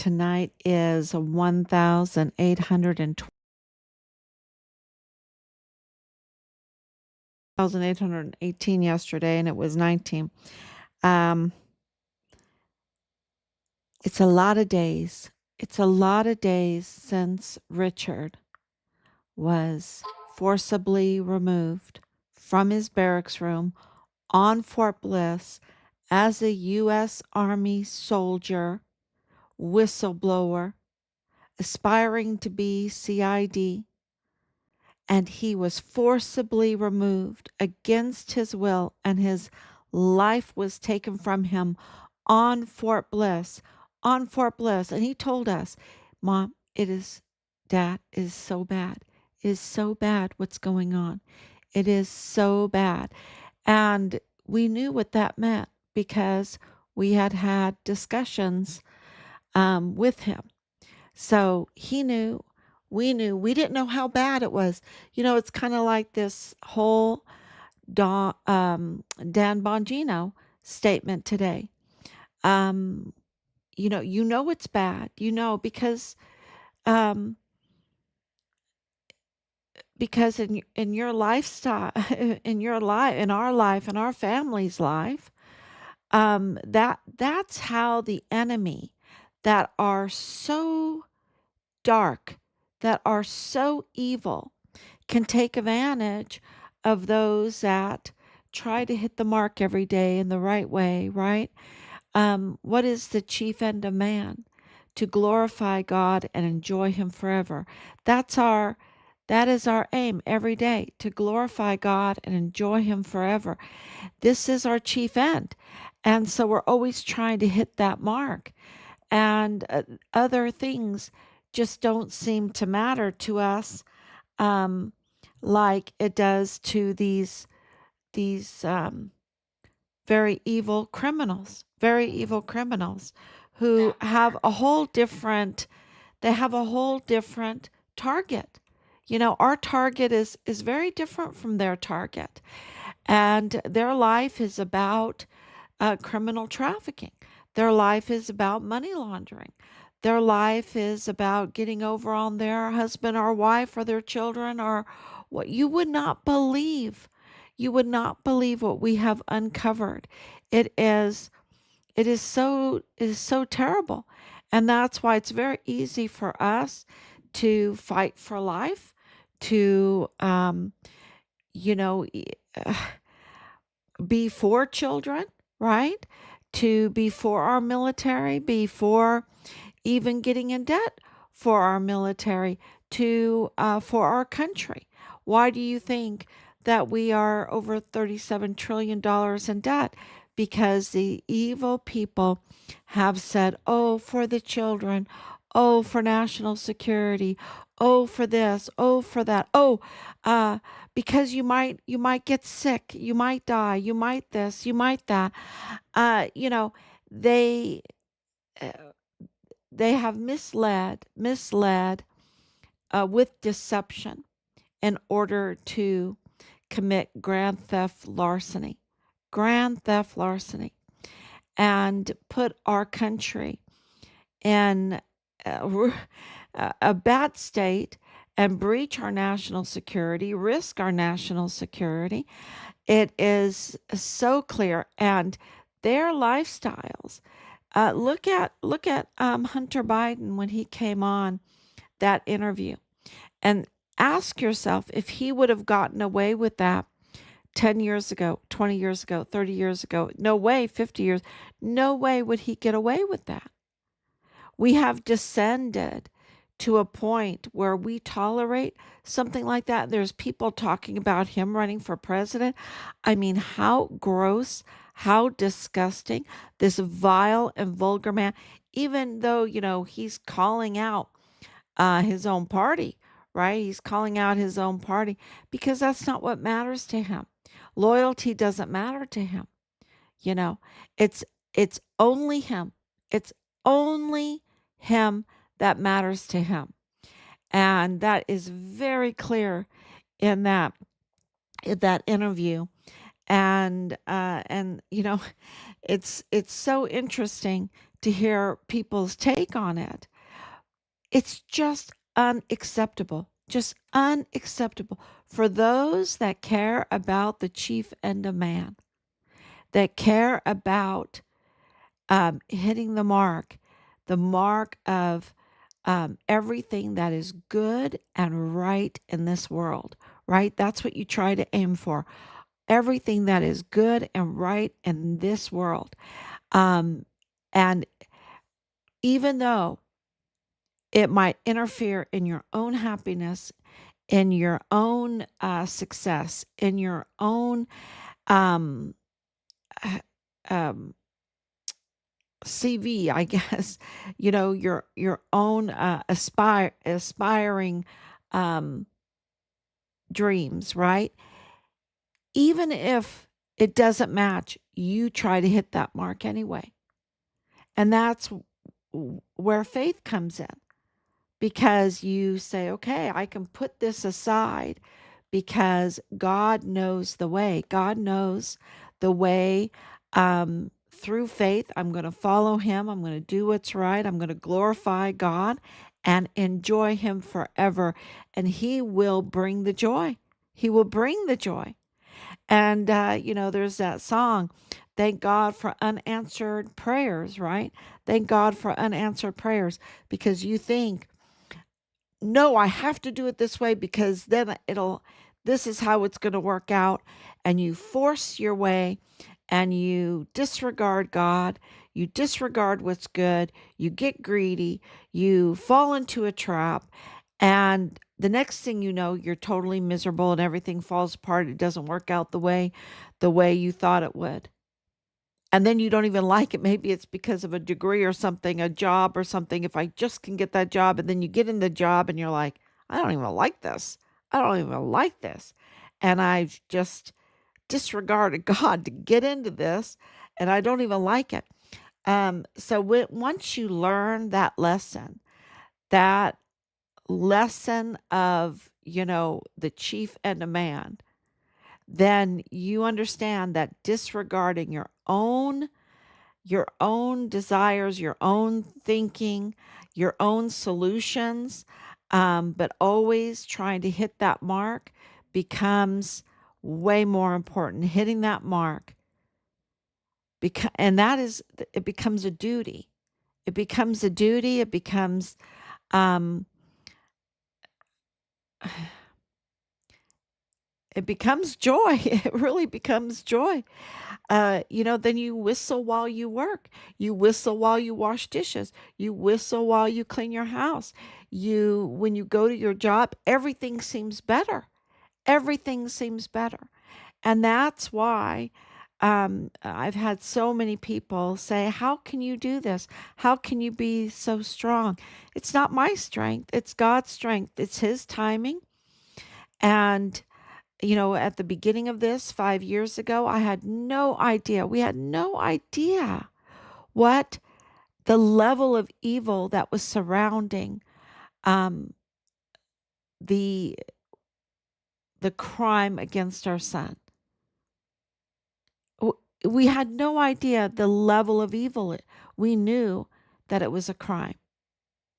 tonight is 1,820. 1,818 yesterday, and it was 19. Um, it's a lot of days. It's a lot of days since Richard was forcibly removed from his barracks room on Fort Bliss as a U.S. Army soldier, whistleblower, aspiring to be CID, and he was forcibly removed against his will, and his life was taken from him on Fort Bliss. On Fort Bliss. And he told us, Mom, Dad, it is so bad. It is so bad what's going on. It is so bad. And we knew what that meant because we had had discussions with him. So he knew, we knew, we didn't know how bad it was. It's kind of like this whole Dan Bongino statement today. Um, it's bad, um, because in your lifestyle, in your life, in our life, in our family's life, that's how the enemy that are so dark, that are so evil, can take advantage of those that try to hit the mark every day in the right way, right? What is the chief end of man? To glorify God and enjoy Him forever. That is our aim every day, to glorify God and enjoy Him forever. This is our chief end. And so we're always trying to hit that mark. And other things just don't seem to matter to us, um, like it does to these very evil criminals who have a whole different, they have a whole different target. Our target is very different from their target, and their life is about criminal trafficking. Their life is about money laundering. Their life is about getting over on their husband or wife or their children, or what you would not believe. You would not believe what we have uncovered. It is it is so terrible. And that's why it's very easy for us to fight for life, to you know, e- be for children, right? To be for our military, before even getting in debt for our military, to for our country. Why do you think that we are over $37 trillion in debt? Because the evil people have said, "Oh, for the children, oh, for national security, oh, for this, oh, for that, oh, uh, because you might get sick, you might die, you might this, you might that." Uh, you know, they uh, they have misled with deception in order to commit grand theft larceny, and put our country in a bad state, and breach our national security, risk our national security. It is so clear, and their lifestyles. Look at Hunter Biden when he came on that interview, and ask yourself if he would have gotten away with that 10 years ago, 20 years ago, 30 years ago. No way, 50 years. No way would he get away with that. We have descended to a point where we tolerate something like that. There's people talking about him running for president. I mean, how gross, how disgusting, this vile and vulgar man, even though, he's calling out his own party, right? He's calling out his own party because that's not what matters to him. Loyalty doesn't matter to him. You know, it's it's only him. It's only him that matters to him. And that is very clear in that interview. And it's so interesting to hear people's take on it. It's just unacceptable. Just unacceptable for those that care about the chief end of man, that care about hitting the mark of everything that is good and right in this world, right? That's what you try to aim for. Everything that is good and right in this world. Um, and even though it might interfere in your own happiness, in your own success, in your own um, uh, um, CV, I guess, your own aspiring um, dreams, right? Even if it doesn't match, you try to hit that mark anyway, and that's where faith comes in. Because you say, okay, I can put this aside because God knows the way. God knows the way through faith. I'm going to follow Him. I'm going to do what's right. I'm going to glorify God and enjoy Him forever. And He will bring the joy. He will bring the joy. And, there's that song, thank God for unanswered prayers, right? Thank God for unanswered prayers because you think, no, I have to do it this way because then this is how it's going to work out. And you force your way and you disregard God. You disregard what's good. You get greedy. You fall into a trap. And the next thing you know, you're totally miserable and everything falls apart. It doesn't work out the way you thought it would. And then you don't even like it. Maybe it's because of a degree or something, a job or something. If I just can get that job, and then you get in the job and you're like, I don't even like this. I don't even like this. And I've just disregarded God to get into this, and I don't even like it. So once you learn that lesson of, the chief and a man, then you understand that disregarding your own desires, your own thinking, your own solutions, but always trying to hit that mark becomes way more important. Hitting that mark, and it becomes a duty. It becomes a duty. It becomes, um, it becomes joy. It really becomes joy. Then you whistle while you work. You whistle while you wash dishes. You whistle while you clean your house. When you go to your job, everything seems better. Everything seems better. And that's why I've had so many people say, how can you do this? How can you be so strong? It's not my strength, it's God's strength, it's His timing. And at the beginning of this 5 years ago, I had no idea. We had no idea what the level of evil that was surrounding um, the the crime against our son. We had no idea the level of evil. We knew that it was a crime.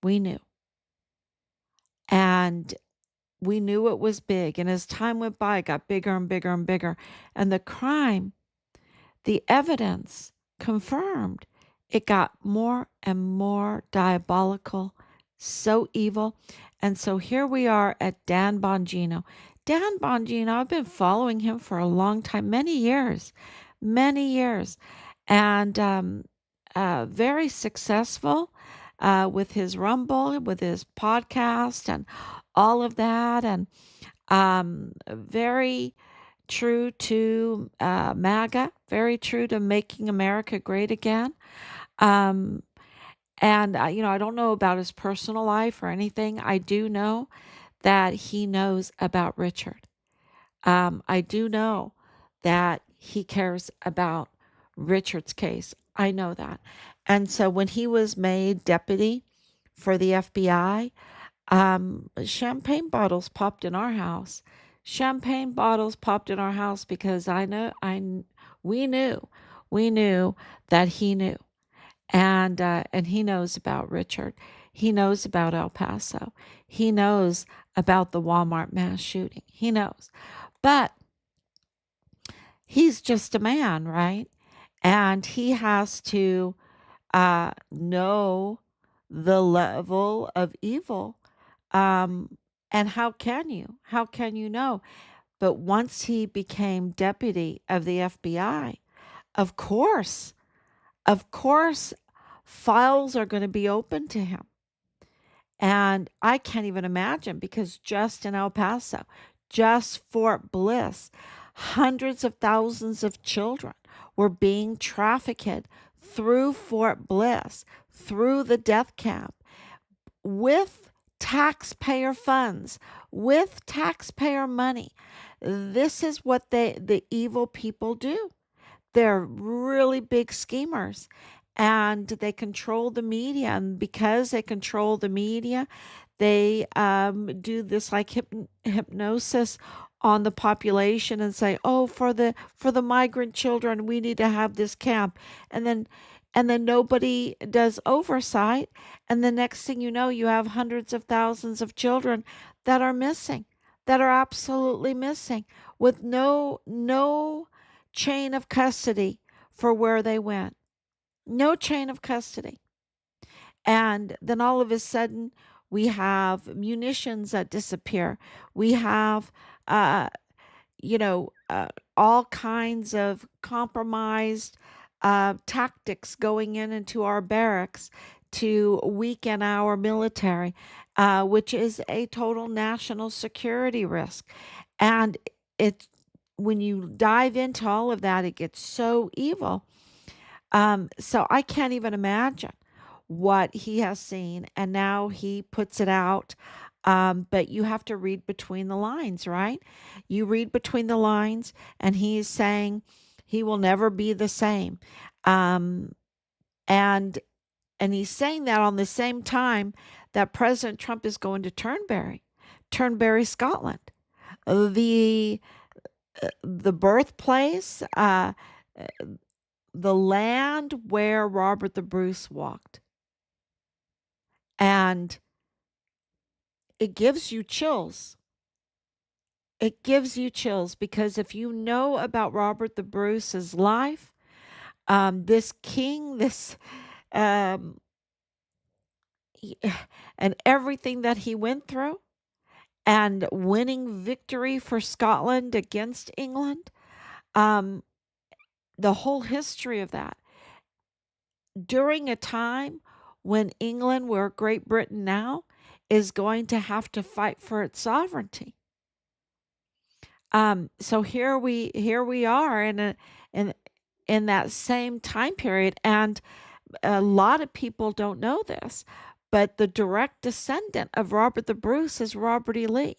We knew, and we knew it was big. And as time went by, it got bigger and bigger and bigger. And the crime, the evidence confirmed it got more and more diabolical, so evil. And so here we are at Dan Bongino. Dan Bongino, I've been following him for a long time, many years, and very successful with his Rumble, with his podcast, and all of that, and very true to MAGA, very true to making America great again. Um, and, I don't know about his personal life or anything. I do know that he knows about Richard. I do know that he cares about Richard's case. I know that. And so when he was made deputy for the FBI, champagne bottles popped in our house. Champagne bottles popped in our house because we knew that he knew. And he knows about Richard. He knows about El Paso. He knows about the Walmart mass shooting. He knows. But he's just a man, right? And he has to know the level of evil. Um, and how can you? How can you know? But once he became deputy of the FBI, of course, of course, files are going to be open to him. And I can't even imagine because just in El Paso, just Fort Bliss, hundreds of thousands of children were being trafficked through Fort Bliss, through the death camp, with taxpayer funds, with taxpayer money. This is what the evil people do. They're really big schemers and they control the media. And because they control the media, they do this like hypnosis on the population and say, "Oh, for the migrant children, we need to have this camp," and then nobody does oversight, and the next thing you know, you have hundreds of thousands of children that are missing, that are absolutely missing, with no chain of custody for where they went. No chain of custody. And then all of a sudden, we have munitions that disappear. We have, uh, you know, all kinds of compromised tactics going into our barracks to weaken our military, which is a total national security risk. And it, when you dive into all of that, it gets so evil. So I can't even imagine what he has seen, and now he puts it out. But you have to read between the lines, right? You read between the lines, and he's saying he will never be the same. Um, and and he's saying that on the same time that President Trump is going to Turnberry, Scotland, the the birthplace, the land where Robert the Bruce walked. And it gives you chills. It gives you chills because if you know about Robert the Bruce's life, this king, this, um, he- and everything that he went through, and winning victory for Scotland against England, um, the whole history of that during a time when England, where Great Britain now, is going to have to fight for its sovereignty. So here we are in in that same time period, and a lot of people don't know this, but the direct descendant of Robert the Bruce is Robert E. Lee.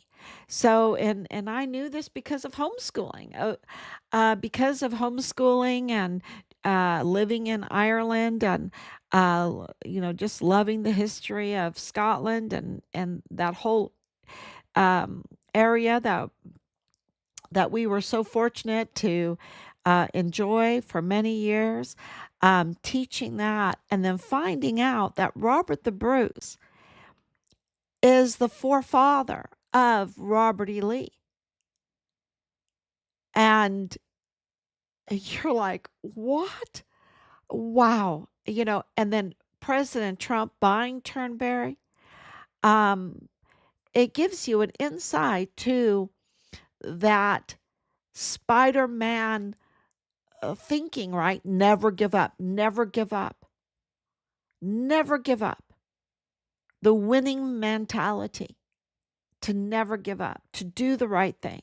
So, and I knew this because of homeschooling, and living in Ireland, and just loving the history of Scotland and that whole um, area that we were so fortunate to enjoy for many years, teaching that, and then finding out that Robert the Bruce is the forefather of Robert E. Lee. And you're like, what? Wow. And then President Trump buying Turnberry, um, it gives you an insight to that Spider Man thinking, right? Never give up, never give up, never give up. The winning mentality to never give up, to do the right thing,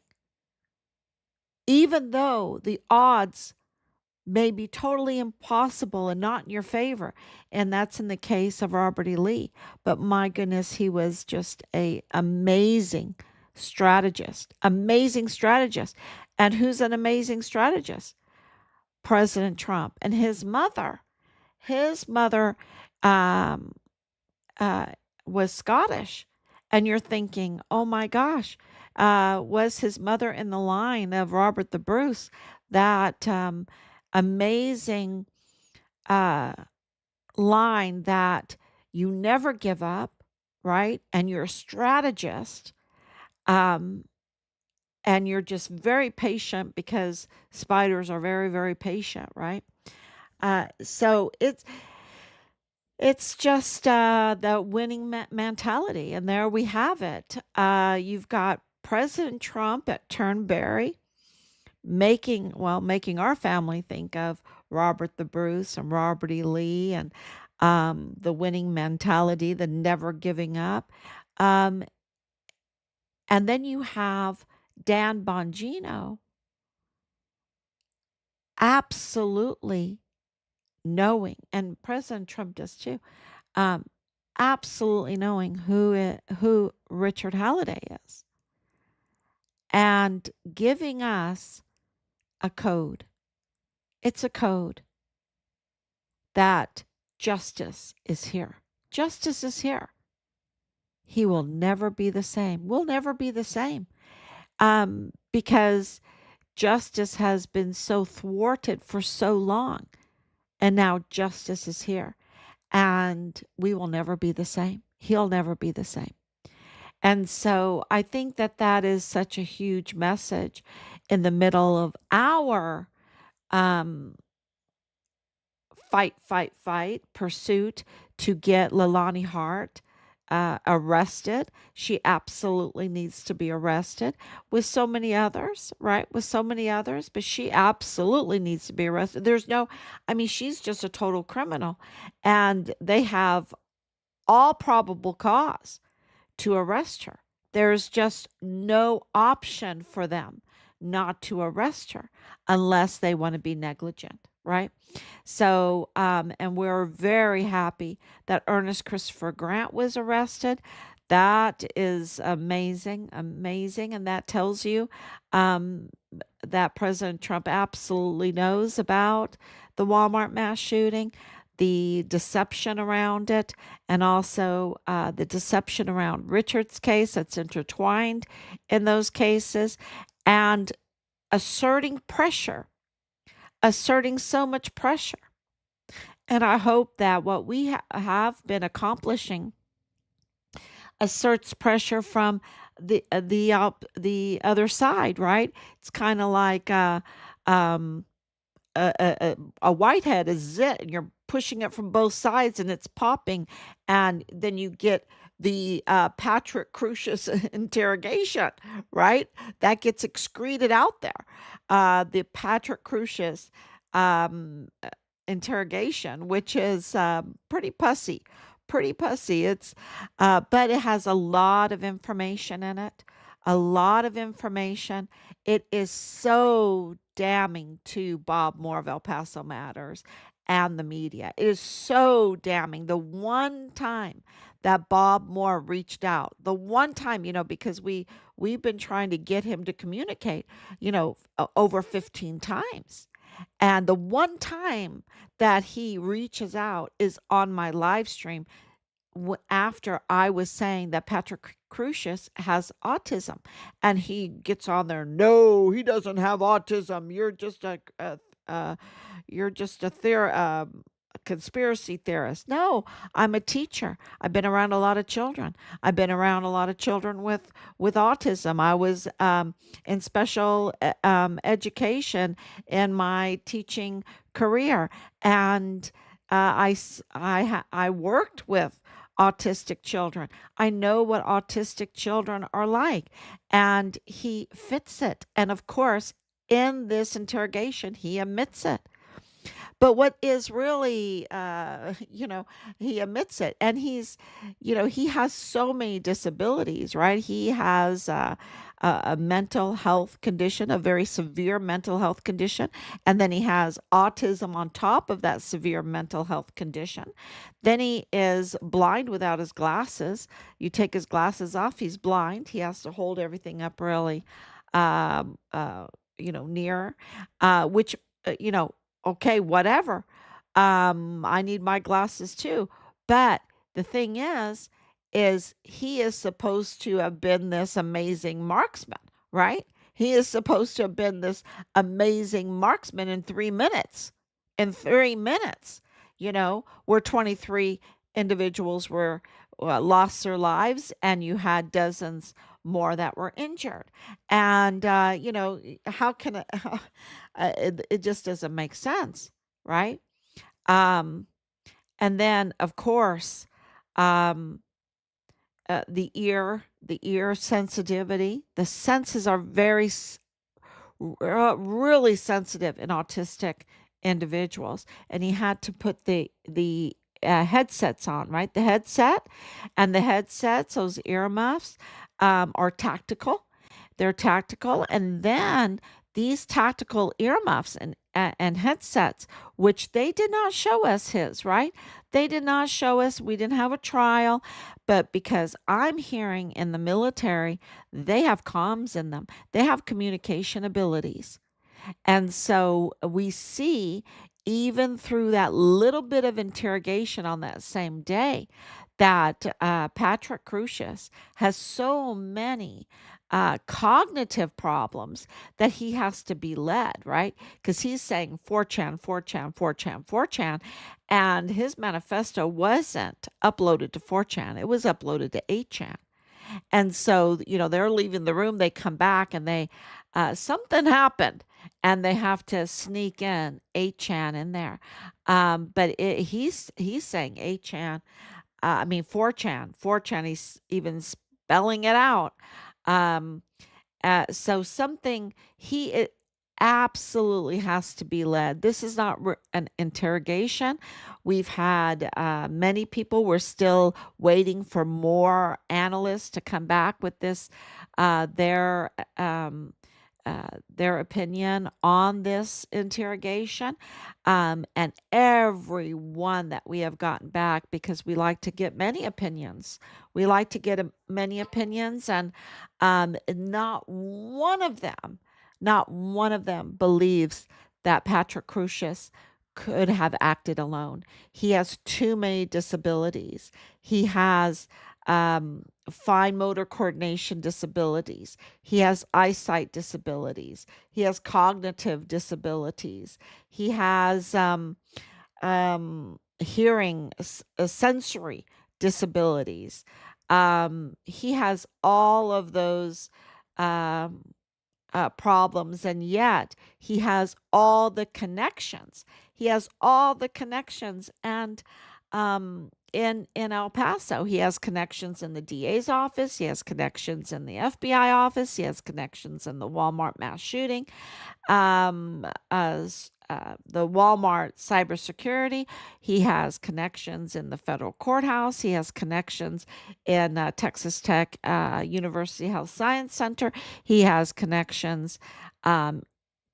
even though the odds may be totally impossible and not in your favor. And that's in the case of Robert E. Lee. But my goodness, he was just a amazing strategist, amazing strategist. And who's an amazing strategist? President Trump. And his mother um, uh, was Scottish. And you're thinking, oh my gosh, was his mother in the line of Robert the Bruce, that amazing uh, line that you never give up, right? And you're a strategist, um, and you're just very patient because spiders are very, very patient, right? So it's just the winning mentality, and there we have it. You've got President Trump at Turnberry making our family think of Robert the Bruce and Robert E. Lee and the winning mentality, the never giving up. Um, and then you have Dan Bongino absolutely knowing, and President Trump does too, um, absolutely knowing who Richard Halliday is and giving us a code. It's a code that justice is here. Justice is here. He will never be the same. We'll never be the same because justice has been so thwarted for so long. And now justice is here. And we will never be the same. He'll never be the same. And so I think that that is such a huge message in the middle of our um, fight pursuit to get Lalani Hart arrested. She absolutely needs to be arrested with so many others, right? With so many others, but she absolutely needs to be arrested. I mean, she's just a total criminal, and they have all probable cause to arrest her. There's just no option for them not to arrest her unless they want to be negligent, right? So, and we're very happy that Ernest Christopher Grant was arrested. That is amazing, amazing. And that tells you um, that President Trump absolutely knows about the Walmart mass shooting, the deception around it, and also the deception around Richard's case that's intertwined in those cases, and asserting pressure, asserting so much pressure. And I hope that what we have been accomplishing asserts pressure from the other side, right? It's kind of like um, a whitehead is zit, and you're pushing it from both sides, and it's popping, and then you get the Patrick Crucius interrogation, right? That gets excreted out there. The Patrick Crucius um, interrogation, which is pretty pussy. But it has a lot of information in it, a lot of information. It is so damning to Bob Moore of El Paso Matters and the media. It is so damning. The one time that Bob Moore reached out, the one time, because we've been trying to get him to communicate, over 15 times. And the one time that he reaches out is on my live stream after I was saying that Patrick Crucius has autism, and he gets on there. No, he doesn't have autism. Uh, you're just a conspiracy theorist. No, I'm a teacher. I've been around a lot of children. I've been around a lot of children with autism. I was in special education in my teaching career, and I worked with autistic children. I know what autistic children are like, and he fits it. And of course, in this interrogation, he admits it. But what is really, he admits it, and he has so many disabilities, right? He has a mental health condition, a very severe mental health condition, and then he has autism on top of that severe mental health condition. Then he is blind without his glasses. You take his glasses off, he's blind. He has to hold everything up really, um, uh, near, which, okay, whatever. I need my glasses too. But the thing is he is supposed to have been this amazing marksman, right? He is supposed to have been this amazing marksman in 3 minutes. In 3 minutes, where 23 individuals were lost their lives, and you had dozens more that were injured. And how can it, it just doesn't make sense, right? um and then, of course, um the ear sensitivity. The senses are really sensitive in autistic individuals, and he had to put the headsets on, right? The headsets, those earmuffs, are tactical. They're tactical, and then these tactical earmuffs and headsets, which they did not show us his, right? They did not show us. We didn't have a trial, but because I'm hearing in the military, they have comms in them. They have communication abilities. And so we see, even through that little bit of interrogation on that same day, that Patrick Crucius has so many cognitive problems that he has to be led, right? Because he's saying 4chan, 4chan, 4chan, 4chan. And his manifesto wasn't uploaded to 4chan, it was uploaded to 8chan. And so, they're leaving the room, they come back, and something happened, and they have to sneak in 8chan in there. But he's saying 8chan, I mean 4chan, 4chan, he's even spelling it out. Um, so something he it absolutely has to be led. This is not an interrogation. We've had many people. We're still waiting for more analysts to come back with this, uh, their um, their opinion on this interrogation, and everyone that we have gotten back, because we like to get many opinions. We like to get many opinions, and not one of them believes that Patrick Crucius could have acted alone. He has too many disabilities. He has fine motor coordination disabilities. He has eyesight disabilities. He has cognitive disabilities. He has hearing, sensory disabilities. He has all of those um, problems, and yet he has all the connections. He has all the connections, and in El Paso, he has connections in the DA's office. He has connections in the FBI office. He has connections in the Walmart mass shooting, as the Walmart cybersecurity. He has connections in the federal courthouse. He has connections in Texas Tech University Health Science Center. He has connections um,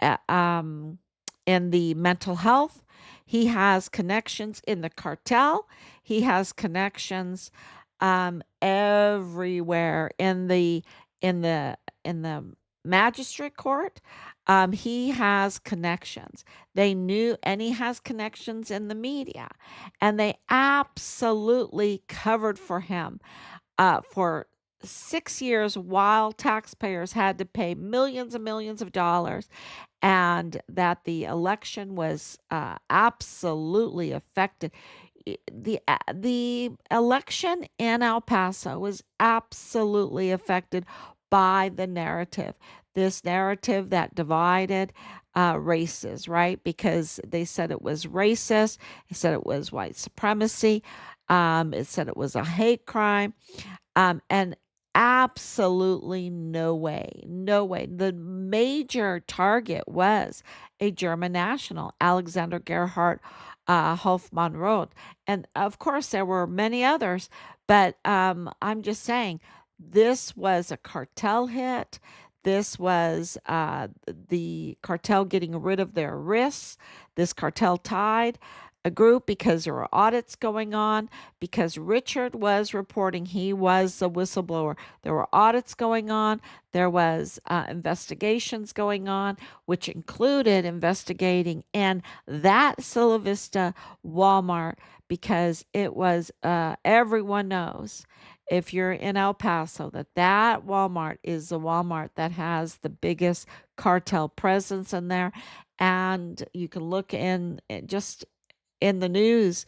a- um, in the mental health. He has connections in the cartel. He has connections everywhere in the magistrate court. He has connections. They knew, and he has connections in the media, and they absolutely covered for him for 6 years, while taxpayers had to pay millions and millions of dollars, and that the election was absolutely affected. The election in El Paso was absolutely affected by the narrative. This narrative that divided races, right? Because they said it was racist. They said it was white supremacy. It said it was a hate crime. And absolutely no way, no way. The major target was a German national, Alexander Gerhard Hofmann-Roth. And of course, there were many others, but I'm just saying this was a cartel hit. This was the cartel getting rid of their risks. This cartel tied a group because there were audits going on, because Richard was reporting he was a whistleblower. There were audits going on. There was investigations going on, which included investigating in that Silla Vista Walmart, because it was, everyone knows, if you're in El Paso, that Walmart is the Walmart that has the biggest cartel presence in there. And you can look in just in the news,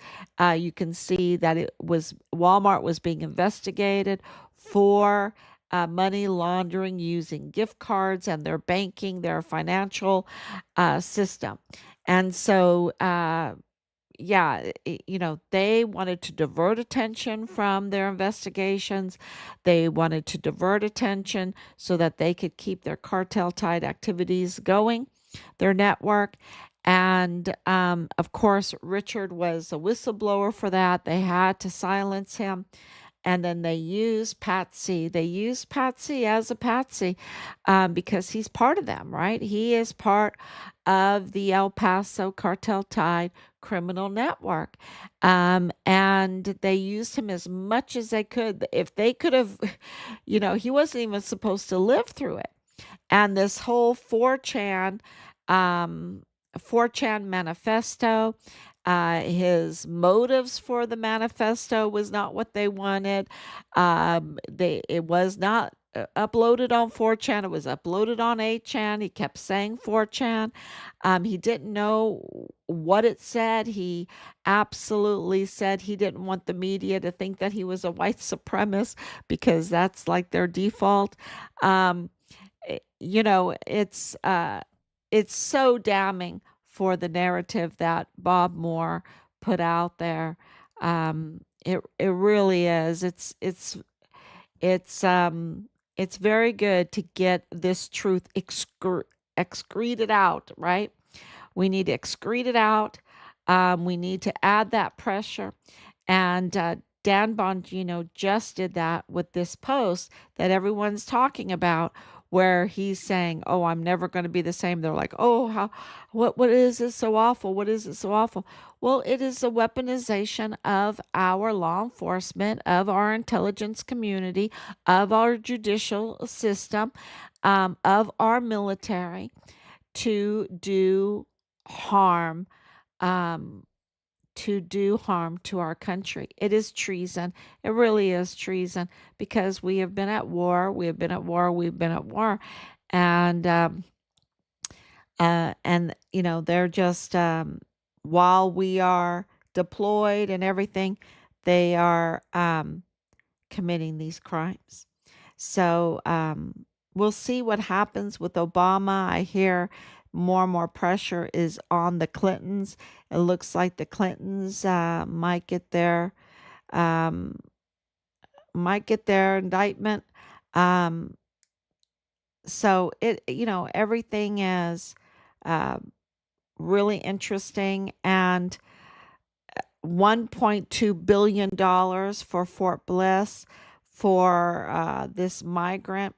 you can see that it was Walmart was being investigated for money laundering using gift cards and their banking, their financial system. And so, yeah, they wanted to divert attention from their investigations. They wanted to divert attention so that they could keep their cartel tied activities going, their network. And of course, Richard was a whistleblower for that. They had to silence him. And then they used Patsy. They used Patsy as a Patsy because he's part of them, right? He is part of the El Paso cartel tied criminal network. And they used him as much as they could. If they could have, he wasn't even supposed to live through it. And this whole um, 4chan manifesto, his motives for the manifesto was not what they wanted. It was not uploaded on 4chan. It was uploaded on 8chan. He kept saying 4chan. He didn't know what it said. He absolutely said he didn't want the media to think that he was a white supremacist because that's like their default. Um, it's so damning for the narrative that Bob Moore put out there. It really is. It's very good to get this truth excreted out, right? We need to excrete it out. We need to add that pressure. And Dan Bongino just did that with this post that everyone's talking about, where he's saying, "Oh, I'm never going to be the same." They're like, "Oh, what is this so awful? What is it so awful?" Well, it is a weaponization of our law enforcement, of our intelligence community, of our judicial system, of our military to do harm, um, to our country. It is treason. It really is treason because we have been at war. We have been at war. We've been at war, and they're just while we are deployed and everything, they are committing these crimes. So we'll see what happens with Obama. I hear more and more pressure is on the Clintons. It looks like the Clintons um, might get their indictment. Um, so everything is uh, really interesting, and $1.2 billion for Fort Bliss for this migrant.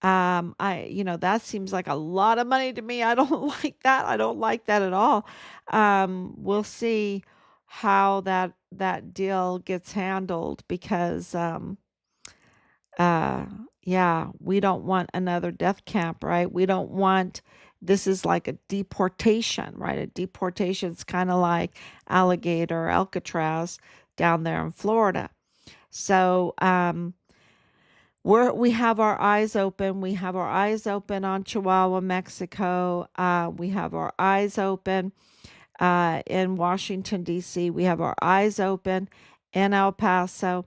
That seems like a lot of money to me. I don't like that. I don't like that at all. We'll see how that deal gets handled because, uh, yeah, we don't want another death camp, right? We don't want. This is like a deportation, right? A deportation is kind of like Alligator, Alcatraz down there in Florida. So, we have our eyes open. We have our eyes open on Chihuahua, Mexico. We have our eyes open in Washington, D.C. We have our eyes open in El Paso.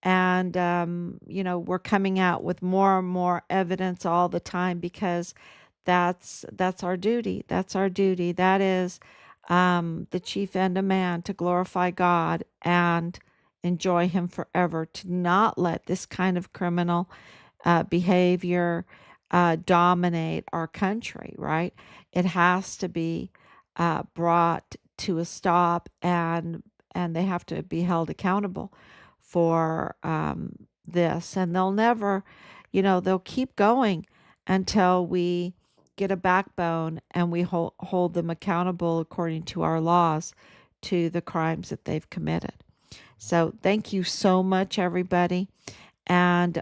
And, we're coming out with more and more evidence all the time because that's our duty. That's our duty. That is the chief end of man, to glorify God and enjoy Him forever, to not let this kind of criminal behavior dominate our country, right? It has to be brought to a stop, and they have to be held accountable for this. And they'll never, they'll keep going until we get a backbone and we hold them accountable according to our laws to the crimes that they've committed. So thank you so much, everybody. And